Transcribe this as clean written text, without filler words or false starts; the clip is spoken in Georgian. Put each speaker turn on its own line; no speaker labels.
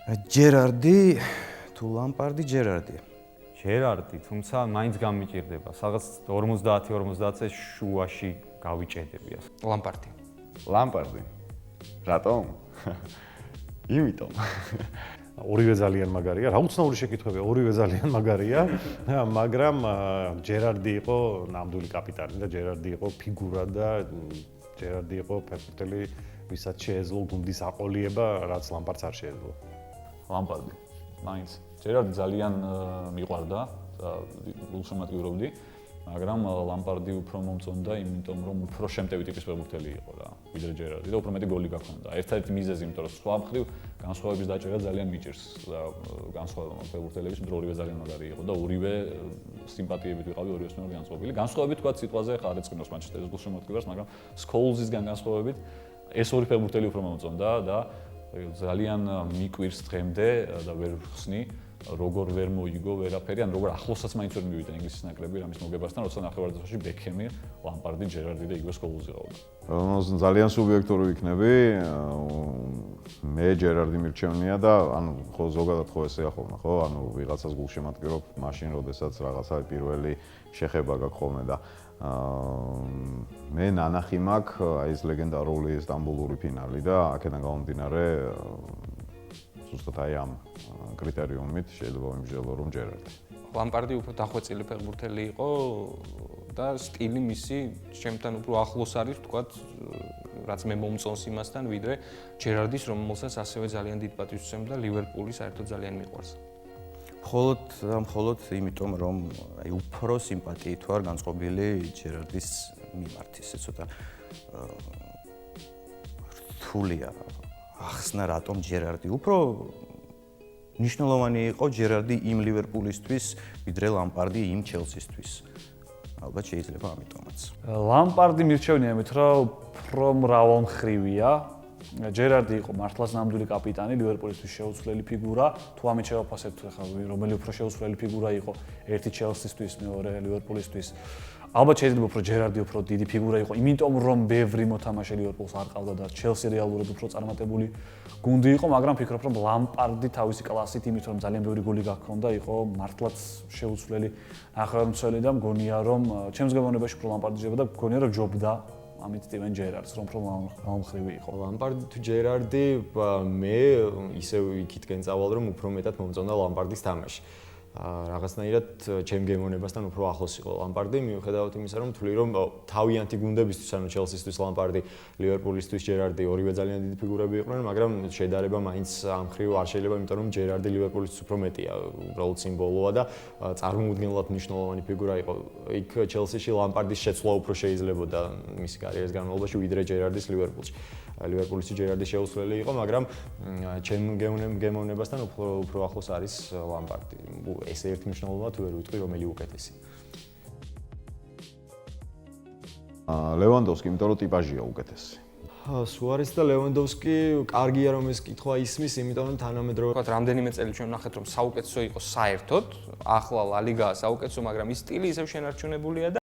ჯერარდი თუ ლამპარდი ჯერარდი.
ჯერარდი, თუმცა მაინც გამიჭირდება. სადღაც 50-50-ზე შუაში გავიჭედებია.
ლამპარდი.
ლამპარდი. რატომ? იმიტომ.
ორივე ძალიან მაგარია. რა უცნაური შეკითხვებია, ორივე ძალიან მაგარია, მაგრამ ჯერარდი იყო ნამდვილი კაპიტანი და ჯერარდი იყო ფიგურა და ჯერარდი იყო ფეხბურთელი, ვისაც შეეძლო გუნდის აყოლიება, რაც ლამპარდს არ შეეძლო.
ლამპარდი. მაინც. ჯერარდი ძალიან მიყვარდა და ულუსამატკივრობდი, მაგრამ ლამპარდი უფრო მომწონდა, იმიტომ რომ უფრო შემტევი ტიპის ფეხბურთელი იყო რა, ვიდრე ჯერარდი და უფრო მეტი გოლი გაქონდა. ერთ-ერთი მიზეზი, იმიტომ რომ სხვა მხრივ განსხვავების დაჭერა ძალიან მიჭირს და განსხვავება ფეხბურთელების მხრივ ორივე ძალიან მაგარი იყო და ორივე სიმპათიებით ვიყავი ორივეს მიერ განსხვავებული. განსხვავებით თქვა სიტყვაზე ხარ ეწყინოს მანჩესტერის გულშემატკივარს, მაგრამ სკოულზისგან განსხვავებით ეს ორი ფეხბურთელი უფრო მომწონდა და ძალიან მიკვირს დღემდე და ვერ ხსნი როგორ ვერ მოიგო ვერაფერი, ან როგორ ახლოსაც მაინც ვერ მივიდა ინგლისის ნაკრები რამის მოგებასთან, როცა ნახევარდაცვაში ბექემი, ლამპარდი, ჯერარდი და იგივე სკოულზი ყავდა.
ძალიან სუბიექტური ვიქნები. მე ჯერარდი მირჩევნია და ანუ ხო ზოგადად ხო ესეა ხოლმე, ხო? ანუ ვიღაცას გულშემატკივრობ მაშინ, როდესაც რაღაცა პირველი შეხება გაქვს ხოლმე და მე ნანახი მაქვს აი ეს ლეგენდარული სტამბულური ფინალი და აქედან გამომდინარე ზუსტად აი ამ კრიტერიუმით შეიძლება ვიმსჯელო რომ ჯერარდი.
ლამპარდი უფრო დახვეწილი ფეხბურთელი იყო და სტილი მისი ჩემთან უფრო ახლოს არის, ვთქვათ, რაც მე მომწონს იმასთან, ვიდრე ჯერარდის, რომელსაც ასევე ძალიან დიდ პატივს ვცემ და ლივერპული საერთოდ ძალიან მიყვარს.
მხოლოდ იმიტომ რომ აი უფრო სიმპათიით ვარ განწყობილი ჯერარდის მიმართ, ისე ცოტა რთულია ახსნა რატომ ჯერარდი უფრო ნიშნულოვანი იყო ჯერარდი იმ ლივერპულისთვის, ვიდრე ლამპარდი იმ ჩელსისთვის. ალბათ შეიძლება ამიტომაც.
ლამპარდი მირჩევნია იმით, რომ უფრო მრავალმხრივია. ჯერარდი იყო მართლაც ნამდვილი კაპიტანი, ლივერპულისთვის შეუცვლელი ფიგურა. თუ ამით შევაფასებთ, ხა რომელი უფრო შეუცვლელი ფიგურა იყო, ერთი ჩელსისთვის, მეორე ლივერპულისთვის. ალბათ შეიძლება უფრო ჯერარდი უფრო დიდი ფიგურა იყო, იმიტომ რომ ბევრი მოთამაშე ლივერპულს არ ყავდა და ჩელსი რეალურად უფრო წარმატებული გუნდი იყო, მაგრამ ფიქრობ რომ ლამპარდი თავისი კლასით, იმით რომ ძალიან ბევრი გოლი გაქონდა, იყო მართლაც შეუცვლელი ნახევარმცველი და მგონია რომ ჩემს გეგმონებაში უფრო ლამპარდი ჯდება და მგონია რომ ჯობდა ამით სტივენ ჯერარდს, რომ უფრო მრავალმხრივი იყო.
ლამპარდი თუ ჯერარდი, მე ისევ იქითკენ წავალ რომ უფრო მეტად მომწონდა ლამპარდის თამაში. რაღაცნაირად ჩემ გემოვნებასთან უფრო ახლოს იყო ლამპარდი, მიუხედავად იმისა, რომ თვლი რომ თავიანთი გუნდებისთვის, ანუ ჩელსისთვის ლამპარდი, ლივერპულისთვის ჯერარდი ორივე ძალიან დიდი ფიგურები იყვნენ, მაგრამ შედარება მაინც ამ მხრივ არ შეიძლება, იმიტომ რომ ჯერარდი ლივერპულისთვის უფრო მეტია, უბრალოდ სიმბოლოა და წარმოუდგენლად მნიშვნელოვანი ფიგურა იყო. იქ ჩელსიში ლამპარდის შეცვლა უფრო შეიძლებოდა მისი კარიერის განმავლობაში, ვიდრე ჯერარდის ლივერპულში. ლივერპულში ჯერარდი შეუცვლელი იყო, მაგრამ ჩემ გემოვნებასთან უფრო ახლოს არის ლამპარდი. ესე ერთი მნიშვნელობა თუ ვერ ვიტყვი რომელი უკეთესი.
ლევანდოვსკი, იმიტომ რომ ტიპაჟია უკეთესი.
სუარესი და ლევანდოვსკი კარგია რომ ეს კითხვა ისმის, იმიტომ რომ თანამედროვე
ვთქვათ, რამდენიმე წელი ჩვენ ვნახეთ რომ საუკეთესო იყო საერთოდ, ახლა ლა ლიგაა საუკეთესო, მაგრამ ის სტილი ისევ შენარჩუნებულია და